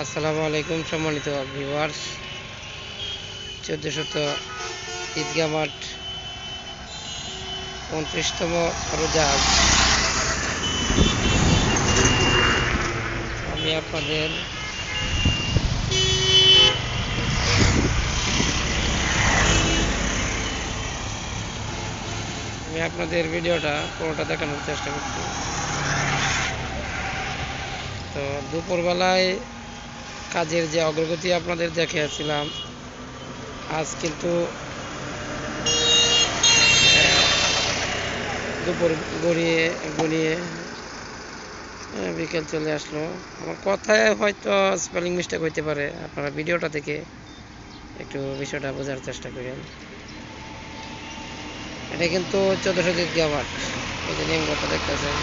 আসসালামু আলাইকুম সম্মানিত ভিউয়ার্স। 1400 ঈদগাহ মাঠ 29তম রোজা আজ আমি আপনাদের ভিডিওটা পুরোটা দেখানোর চেষ্টা করছি। তো দুপুরবেলায় কাজের যে অগ্রগতি আপনাদের দেখিয়েছিলাম, আজ কিন্তু দুপুর গড়িয়ে গড়িয়ে বিকেল চলে আসলো। আমার কথায় হয়তো স্পেলিং মিস্টেক হইতে পারে, আপনারা ভিডিওটা দেখে একটু বিষয়টা বোঝার চেষ্টা করেন। এটা কিন্তু 1400 ঈদগাহ মাঠ, এই যে নিয়মটা দেখতেছেন।